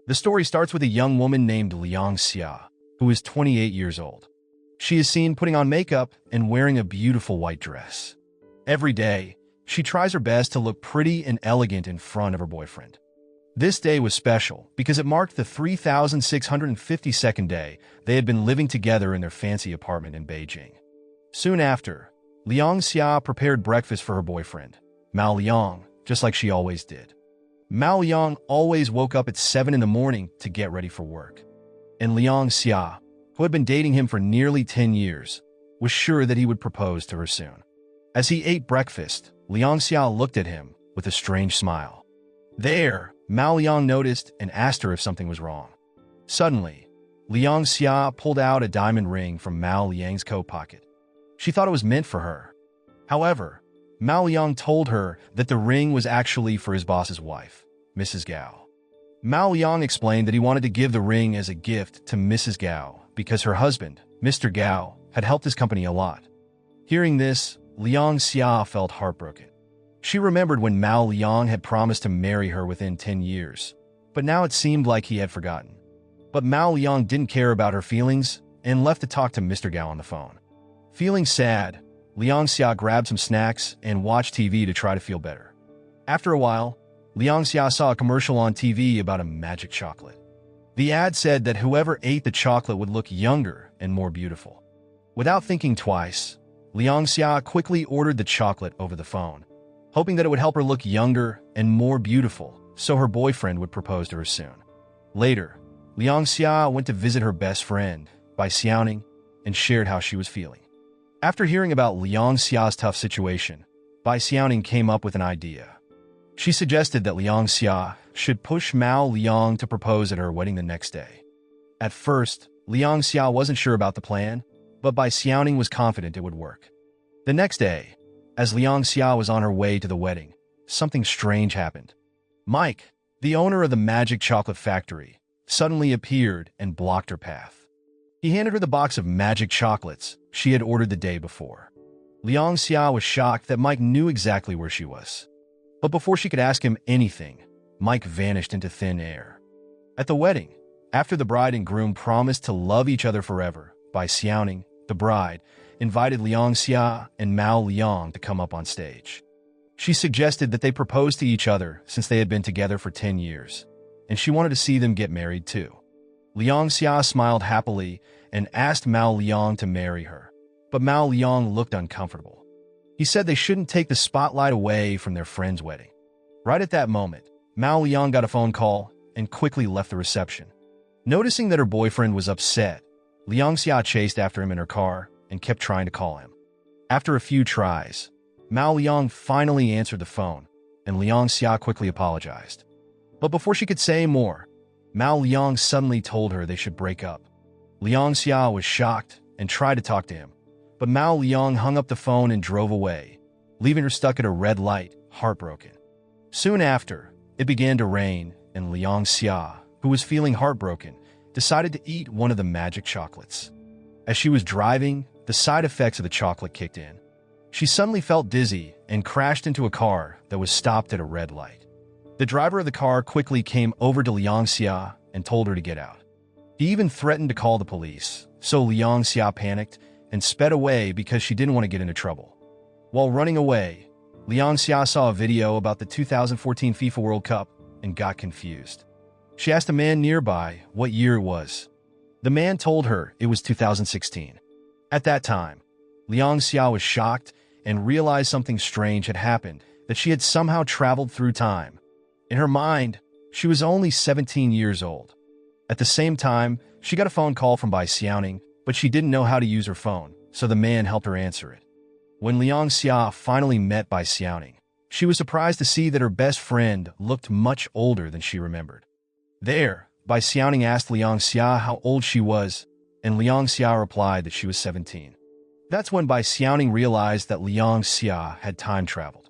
The story starts with a young woman named Liang Xia, who is 28 years old. She is seen putting on makeup and wearing a beautiful white dress. Every day, she tries her best to look pretty and elegant in front of her boyfriend. This day was special because it marked the 3,652nd day they had been living together in their fancy apartment in Beijing. Soon after, Liang Xia prepared breakfast for her boyfriend, Mao Liang, just like she always did. Mao Liang always woke up at 7 in the morning to get ready for work. And Liang Xia, who had been dating him for nearly 10 years, was sure that he would propose to her soon. As he ate breakfast, Liang Xia looked at him with a strange smile. There, Mao Liang noticed and asked her if something was wrong. Suddenly, Liang Xia pulled out a diamond ring from Mao Liang's coat pocket. She thought it was meant for her. However, Mao Liang told her that the ring was actually for his boss's wife, Mrs. Gao. Mao Liang explained that he wanted to give the ring as a gift to Mrs. Gao because her husband, Mr. Gao, had helped his company a lot. Hearing this, Liang Xia felt heartbroken. She remembered when Mao Liang had promised to marry her within 10 years, but now it seemed like he had forgotten. But Mao Liang didn't care about her feelings and left to talk to Mr. Gao on the phone. Feeling sad, Liang Xia grabbed some snacks and watched TV to try to feel better. After a while, Liang Xia saw a commercial on TV about a magic chocolate. The ad said that whoever ate the chocolate would look younger and more beautiful. Without thinking twice, Liang Xia quickly ordered the chocolate over the phone, hoping that it would help her look younger and more beautiful so her boyfriend would propose to her soon. Later, Liang Xia went to visit her best friend, Bai Xiaoning, and shared how she was feeling. After hearing about Liang Xia's tough situation, Bai Xiaoning came up with an idea. She suggested that Liang Xia should push Mao Liang to propose at her wedding the next day. At first, Liang Xia wasn't sure about the plan, but Bai Xiaoning was confident it would work. The next day, as Liang Xia was on her way to the wedding, something strange happened. Mike, the owner of the magic chocolate factory, suddenly appeared and blocked her path. He handed her the box of magic chocolates she had ordered the day before. Liang Xia was shocked that Mike knew exactly where she was. But before she could ask him anything, Mike vanished into thin air. At the wedding, after the bride and groom promised to love each other forever, Bai Xiaoning, the bride, invited Liang Xia and Mao Liang to come up on stage. She suggested that they propose to each other since they had been together for 10 years, and she wanted to see them get married too. Liang Xia smiled happily and asked Mao Liang to marry her, but Mao Liang looked uncomfortable. He said they shouldn't take the spotlight away from their friend's wedding. Right at that moment, Mao Liang got a phone call and quickly left the reception. Noticing that her boyfriend was upset, Liang Xia chased after him in her car and kept trying to call him. After a few tries, Mao Liang finally answered the phone, and Liang Xia quickly apologized. But before she could say more, Mao Liang suddenly told her they should break up. Liang Xia was shocked and tried to talk to him, but Mao Liang hung up the phone and drove away, leaving her stuck at a red light, heartbroken. Soon after, it began to rain, and Liang Xia, who was feeling heartbroken, decided to eat one of the magic chocolates. As she was driving, the side effects of the chocolate kicked in. She suddenly felt dizzy and crashed into a car that was stopped at a red light. The driver of the car quickly came over to Liang Xia and told her to get out. He even threatened to call the police, so Liang Xia panicked and sped away because she didn't want to get into trouble. While running away, Liang Xia saw a video about the 2014 FIFA World Cup and got confused. She asked a man nearby what year it was. The man told her it was 2016. At that time, Liang Xia was shocked and realized something strange had happened, that she had somehow traveled through time. In her mind, she was only 17 years old. At the same time, she got a phone call from Bai Xiaoning, but she didn't know how to use her phone, so the man helped her answer it. When Liang Xia finally met Bai Xiaoning, she was surprised to see that her best friend looked much older than she remembered. There, Bai Xiaoning asked Liang Xia how old she was, and Liang Xia replied that she was 17. That's when Bai Xiaoning realized that Liang Xia had time traveled.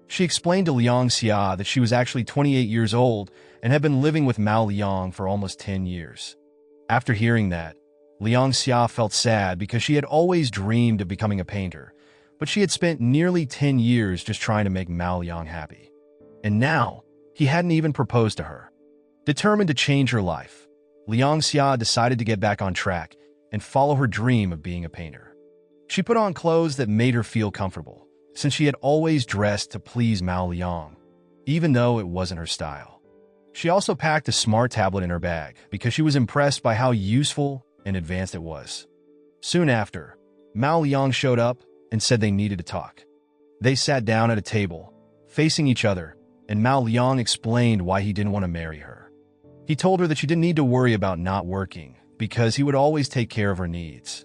She explained to Liang Xia that she was actually 28 years old and had been living with Mao Liang for almost 10 years. After hearing that, Liang Xia felt sad because she had always dreamed of becoming a painter, but she had spent nearly 10 years just trying to make Mao Liang happy. And now, he hadn't even proposed to her. Determined to change her life, Liang Xia decided to get back on track and follow her dream of being a painter. She put on clothes that made her feel comfortable, since she had always dressed to please Mao Liang, even though it wasn't her style. She also packed a smart tablet in her bag because she was impressed by how useful and advanced it was. Soon after, Mao Liang showed up and said they needed to talk. They sat down at a table, facing each other, and Mao Liang explained why he didn't want to marry her. He told her that she didn't need to worry about not working because he would always take care of her needs.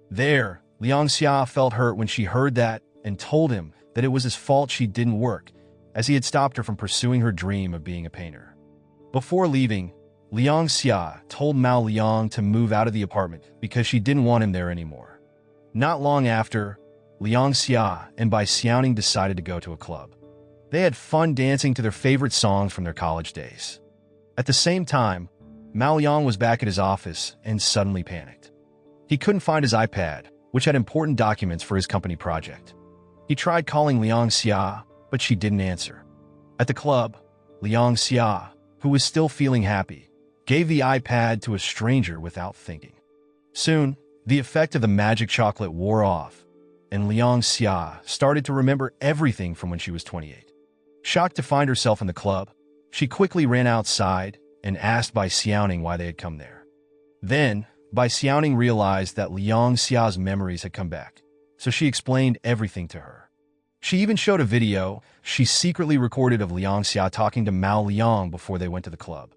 There, Liang Xia felt hurt when she heard that and told him that it was his fault she didn't work, as he had stopped her from pursuing her dream of being a painter. Before leaving, Liang Xia told Mao Liang to move out of the apartment because she didn't want him there anymore. Not long after, Liang Xia and Bai Xiaoning decided to go to a club. They had fun dancing to their favorite songs from their college days. At the same time, Mao Liang was back at his office and suddenly panicked. He couldn't find his iPad, which had important documents for his company project. He tried calling Liang Xia, but she didn't answer. At the club, Liang Xia, who was still feeling happy, gave the iPad to a stranger without thinking. Soon, the effect of the magic chocolate wore off, and Liang Xia started to remember everything from when she was 28. Shocked to find herself in the club, she quickly ran outside and asked Bai Xiaoning why they had come there. Then, Bai Xiaoning realized that Liang Xia's memories had come back, so she explained everything to her. She even showed a video she secretly recorded of Liang Xia talking to Mao Liang before they went to the club.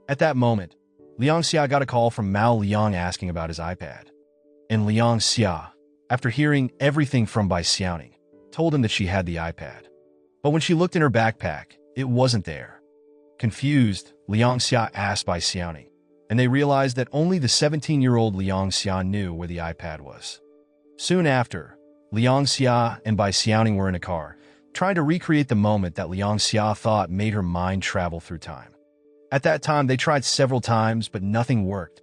At that moment, Liang Xia got a call from Mao Liang asking about his iPad. And Liang Xia, after hearing everything from Bai Xiaoning, told him that she had the iPad. But when she looked in her backpack, it wasn't there. Confused, Liang Xia asked Bai Xiaoning, and they realized that only the 17-year-old Liang Xia knew where the iPad was. Soon after, Liang Xia and Bai Xiaoning were in a car, trying to recreate the moment that Liang Xia thought made her mind travel through time. At that time, they tried several times, but nothing worked.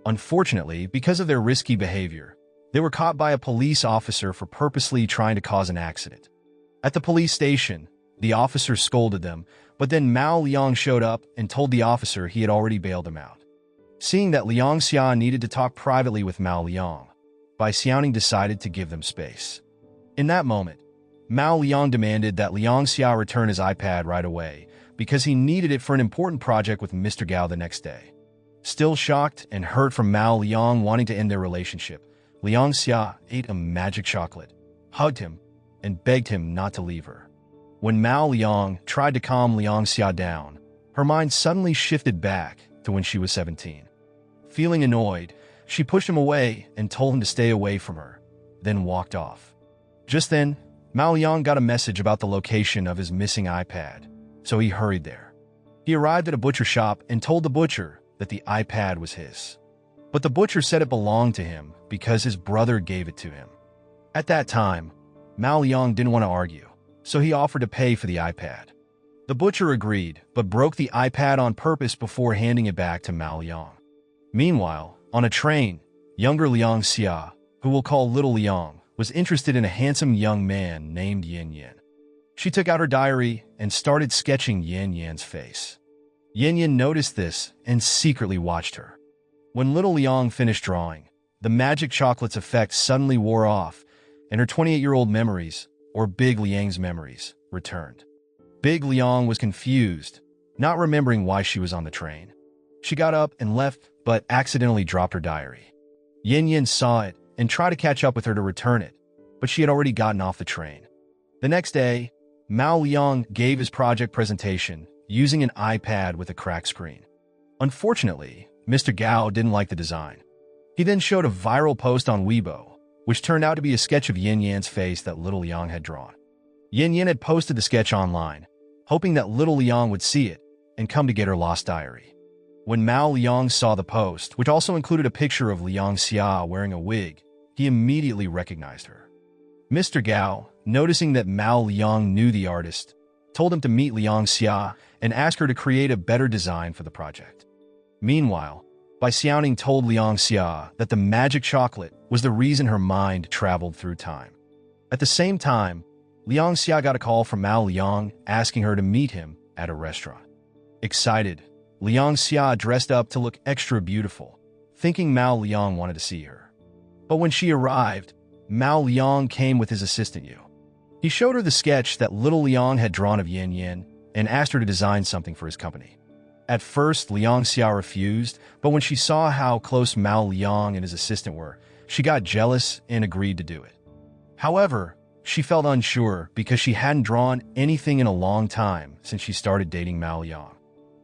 Unfortunately, because of their risky behavior, they were caught by a police officer for purposely trying to cause an accident. At the police station, the officer scolded them, but then Mao Liang showed up and told the officer he had already bailed him out. Seeing that Liang Xia needed to talk privately with Mao Liang, Bai Xiaoning decided to give them space. In that moment, Mao Liang demanded that Liang Xia return his iPad right away because he needed it for an important project with Mr. Gao the next day. Still shocked and hurt from Mao Liang wanting to end their relationship, Liang Xia ate a magic chocolate, hugged him, and begged him not to leave her. When Mao Liang tried to calm Liang Xia down, her mind suddenly shifted back to when she was 17. Feeling annoyed, she pushed him away and told him to stay away from her, then walked off. Just then, Mao Liang got a message about the location of his missing iPad, so he hurried there. He arrived at a butcher shop and told the butcher that the iPad was his. But the butcher said it belonged to him because his brother gave it to him. At that time, Mao Liang didn't want to argue, so he offered to pay for the iPad. The butcher agreed, but broke the iPad on purpose before handing it back to Mao Liang. Meanwhile, on a train, younger Liang Xia, who we'll call Little Liang, was interested in a handsome young man named Yan Yan. She took out her diary and started sketching Yan Yan's face. Yan Yan noticed this and secretly watched her. When Little Liang finished drawing, the magic chocolate's effect suddenly wore off, and her 28-year-old memories, or Big Liang's memories, returned. Big Liang was confused, not remembering why she was on the train. She got up and left, but accidentally dropped her diary. Yan Yan saw it and tried to catch up with her to return it, but she had already gotten off the train. The next day, Mao Liang gave his project presentation using an iPad with a cracked screen. Unfortunately, Mr. Gao didn't like the design. He then showed a viral post on Weibo, which turned out to be a sketch of Yan Yan's face that Little Liang had drawn. Yan Yan had posted the sketch online, hoping that Little Liang would see it and come to get her lost diary. When Mao Liang saw the post, which also included a picture of Liang Xia wearing a wig, he immediately recognized her. Mr. Gao, noticing that Mao Liang knew the artist, told him to meet Liang Xia and ask her to create a better design for the project. Meanwhile, Bai Xiaoning told Liang Xia that the magic chocolate was the reason her mind traveled through time. At the same time, Liang Xia got a call from Mao Liang asking her to meet him at a restaurant. Excited, Liang Xia dressed up to look extra beautiful, thinking Mao Liang wanted to see her. But when she arrived, Mao Liang came with his assistant Yu. He showed her the sketch that little Liang had drawn of Yin Yin and asked her to design something for his company. At first, Liang Xia refused, but when she saw how close Mao Liang and his assistant were, she got jealous and agreed to do it. However, she felt unsure because she hadn't drawn anything in a long time since she started dating Mao Liang.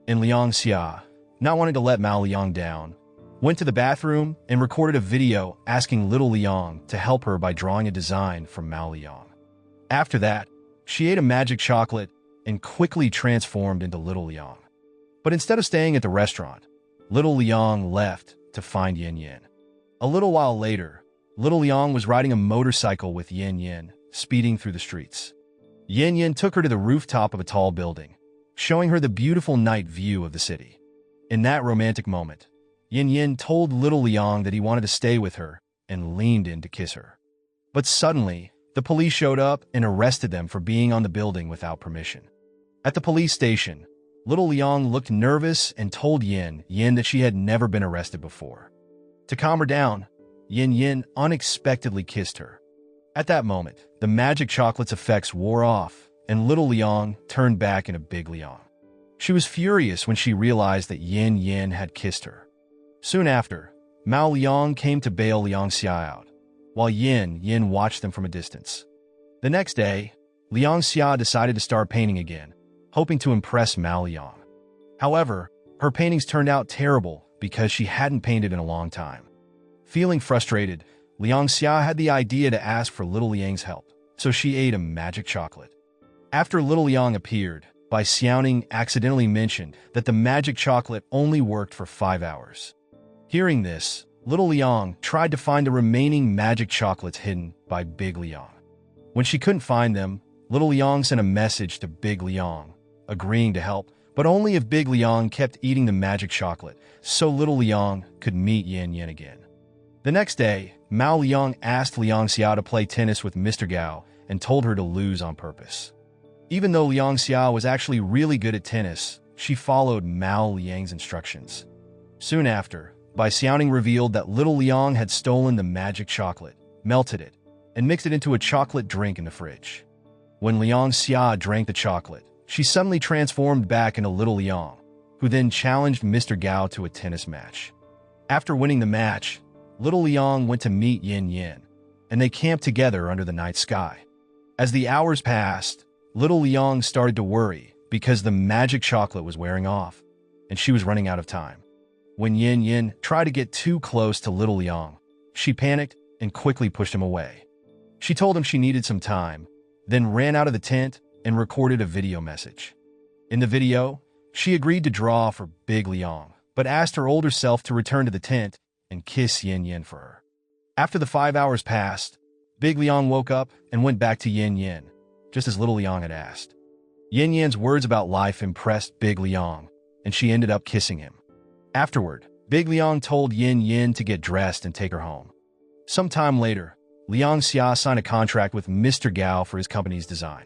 And Liang Xia, not wanting to let Mao Liang down, went to the bathroom and recorded a video asking little Liang to help her by drawing a design from Mao Liang. After that, she ate a magic chocolate and quickly transformed into little Liang. But instead of staying at the restaurant, little Liang left to find Yin Yin. A little while later, little Liang was riding a motorcycle with Yin Yin, speeding through the streets. Yin Yin took her to the rooftop of a tall building, showing her the beautiful night view of the city. In that romantic moment, Yin Yin told little Liang that he wanted to stay with her and leaned in to kiss her. But suddenly, the police showed up and arrested them for being on the building without permission. At the police station, little Liang looked nervous and told Yin Yin that she had never been arrested before. To calm her down, Yin Yin unexpectedly kissed her. At that moment, the magic chocolate's effects wore off, and little Liang turned back into big Liang. She was furious when she realized that Yin Yin had kissed her. Soon after, Mao Liang came to bail Liang Xia out, while Yin Yin watched them from a distance. The next day, Liang Xia decided to start painting again, hoping to impress Mao Liang. However, her paintings turned out terrible because she hadn't painted in a long time. Feeling frustrated, Liang Xia had the idea to ask for little Liang's help, so she ate a magic chocolate. After little Liang appeared, Bai Xiaoning accidentally mentioned that the magic chocolate only worked for 5 hours. Hearing this, little Liang tried to find the remaining magic chocolates hidden by Big Liang. When she couldn't find them, little Liang sent a message to Big Liang, agreeing to help, but only if Big Liang kept eating the magic chocolate, so little Liang could meet Yin Yin again. The next day, Mao Liang asked Liang Xia to play tennis with Mr. Gao and told her to lose on purpose. Even though Liang Xia was actually really good at tennis, she followed Mao Liang's instructions. Soon after, Bai Xiaoning revealed that little Liang had stolen the magic chocolate, melted it, and mixed it into a chocolate drink in the fridge. When Liang Xia drank the chocolate, she suddenly transformed back into little Liang, who then challenged Mr. Gao to a tennis match. After winning the match, little Liang went to meet Yin Yin, and they camped together under the night sky. As the hours passed, little Liang started to worry because the magic chocolate was wearing off, and she was running out of time. When Yin Yin tried to get too close to little Liang, she panicked and quickly pushed him away. She told him she needed some time, then ran out of the tent and recorded a video message. In the video, she agreed to draw for Big Liang, but asked her older self to return to the tent and kiss Yin Yin for her. After the 5 hours passed, Big Liang woke up and went back to Yin Yin, just as little Liang had asked. Yin Yin's words about life impressed Big Liang, and she ended up kissing him. Afterward, Big Liang told Yin Yin to get dressed and take her home. Some time later, Liang Xia signed a contract with Mr. Gao for his company's design.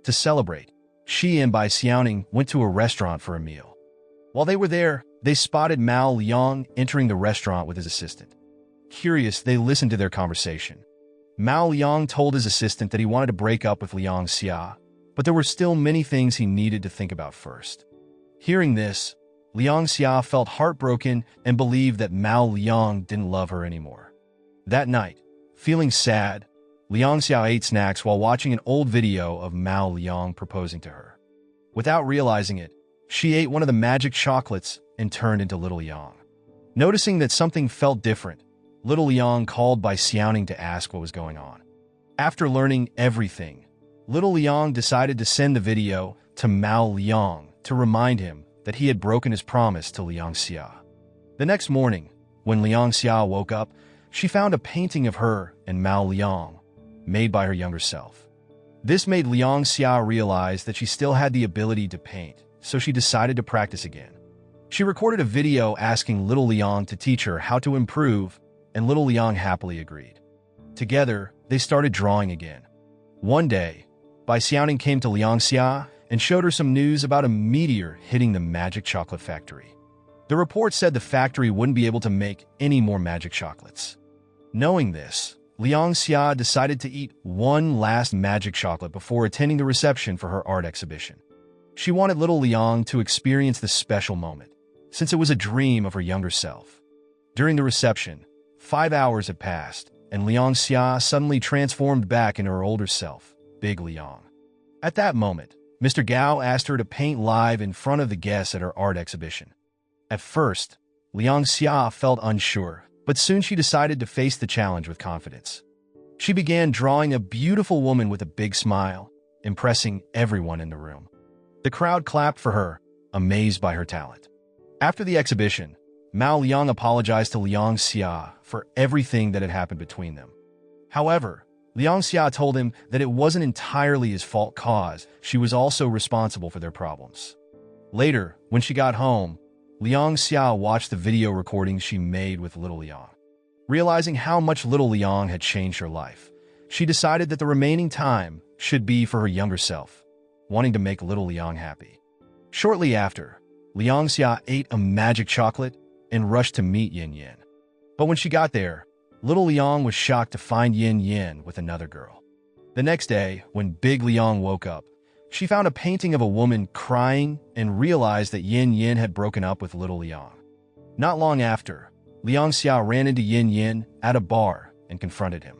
To celebrate, she and Bai Xiaoning went to a restaurant for a meal. While they were there, they spotted Mao Liang entering the restaurant with his assistant. Curious, they listened to their conversation. Mao Liang told his assistant that he wanted to break up with Liang Xia, but there were still many things he needed to think about first. Hearing this, Liang Xia felt heartbroken and believed that Mao Liang didn't love her anymore. That night, feeling sad, Liang Xia ate snacks while watching an old video of Mao Liang proposing to her. Without realizing it, she ate one of the magic chocolates and turned into little Liang. Noticing that something felt different, little Liang called Bai Xiaoning to ask what was going on. After learning everything, little Liang decided to send the video to Mao Liang to remind him that he had broken his promise to Liang Xia. The next morning, when Liang Xia woke up, she found a painting of her and Mao Liang, made by her younger self. This made Liang Xia realize that she still had the ability to paint, so she decided to practice again. She recorded a video asking little Liang to teach her how to improve, and little Liang happily agreed. Together, they started drawing again. One day, Bai Xiaoning came to Liang Xia and showed her some news about a meteor hitting the magic chocolate factory. The report said the factory wouldn't be able to make any more magic chocolates. Knowing this, Liang Xia decided to eat one last magic chocolate before attending the reception for her art exhibition. She wanted little Liang to experience this special moment, since it was a dream of her younger self. During the reception, 5 hours had passed, and Liang Xia suddenly transformed back into her older self, Big Liang. At that moment, Mr. Gao asked her to paint live in front of the guests at her art exhibition. At first, Liang Xia felt unsure, but soon she decided to face the challenge with confidence. She began drawing a beautiful woman with a big smile, impressing everyone in the room. The crowd clapped for her, amazed by her talent. After the exhibition, Mao Liang apologized to Liang Xia for everything that had happened between them. However, Liang Xia told him that it wasn't entirely his fault cause she was also responsible for their problems. Later, when she got home, Liang Xia watched the video recordings she made with little Liang. Realizing how much little Liang had changed her life, she decided that the remaining time should be for her younger self, wanting to make little Liang happy. Shortly after, Liang Xia ate a magic chocolate and rushed to meet Yin Yin. But when she got there, little Liang was shocked to find Yin Yin with another girl. The next day, when Big Liang woke up, she found a painting of a woman crying and realized that Yin Yin had broken up with little Liang. Not long after, Liang Xia ran into Yin Yin at a bar and confronted him.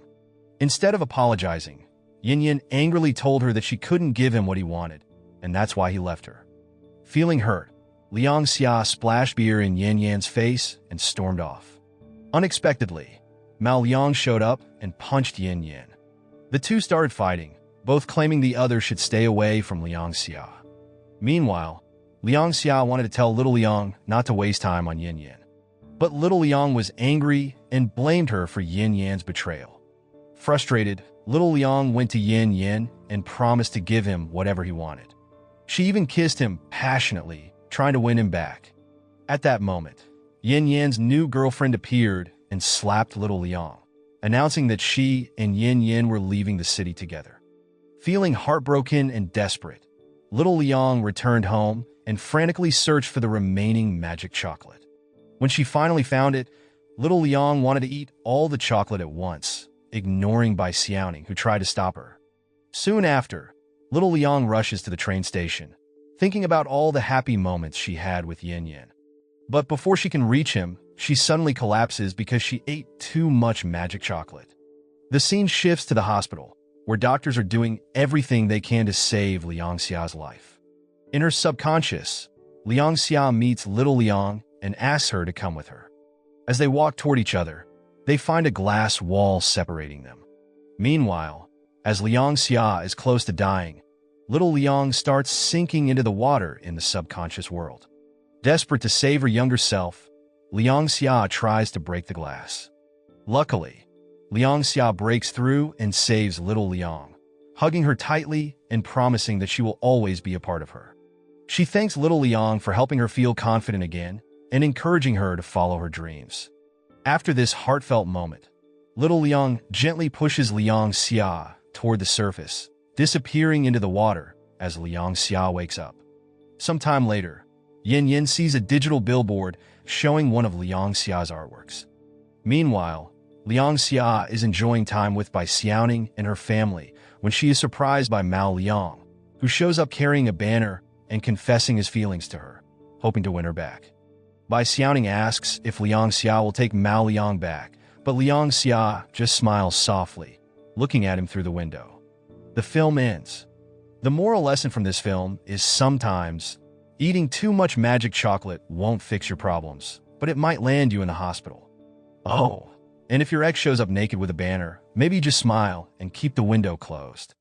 Instead of apologizing, Yin Yin angrily told her that she couldn't give him what he wanted, and that's why he left her. Feeling hurt, Liang Xia splashed beer in Yin Yan's face and stormed off. Unexpectedly, Mao Liang showed up and punched Yin Yin. The two started fighting, both claiming the other should stay away from Liang Xia. Meanwhile, Liang Xia wanted to tell little Liang not to waste time on Yin Yin. But little Liang was angry and blamed her for Yin Yan's betrayal. Frustrated, little Liang went to Yin Yin and promised to give him whatever he wanted. She even kissed him passionately, trying to win him back. At that moment, Yin Yan's new girlfriend appeared and slapped little Liang, announcing that she and Yin Yin were leaving the city together. Feeling heartbroken and desperate, little Liang returned home and frantically searched for the remaining magic chocolate. When she finally found it, little Liang wanted to eat all the chocolate at once, ignoring Bai Xiaoning, who tried to stop her. Soon after, little Liang rushes to the train station, thinking about all the happy moments she had with Yin Yin. But before she can reach him, she suddenly collapses because she ate too much magic chocolate. The scene shifts to the hospital, where doctors are doing everything they can to save Liang Xia's life. In her subconscious, Liang Xia meets little Liang and asks her to come with her. As they walk toward each other, they find a glass wall separating them. Meanwhile, as Liang Xia is close to dying, little Liang starts sinking into the water in the subconscious world. Desperate to save her younger self, Liang Xia tries to break the glass. Luckily, Liang Xia breaks through and saves little Liang, hugging her tightly and promising that she will always be a part of her. She thanks little Liang for helping her feel confident again and encouraging her to follow her dreams. After this heartfelt moment, little Liang gently pushes Liang Xia toward the surface, disappearing into the water as Liang Xia wakes up. Sometime later, Yin Yin sees a digital billboard showing one of Liang Xia's artworks. Meanwhile, Liang Xia is enjoying time with Bai Xiaoning and her family when she is surprised by Mao Liang, who shows up carrying a banner and confessing his feelings to her, hoping to win her back. Bai Xiaoning asks if Liang Xia will take Mao Liang back, but Liang Xia just smiles softly, looking at him through the window. The film ends. The moral lesson from this film is sometimes eating too much magic chocolate won't fix your problems, but it might land you in the hospital. Oh, and if your ex shows up naked with a banner, maybe just smile and keep the window closed.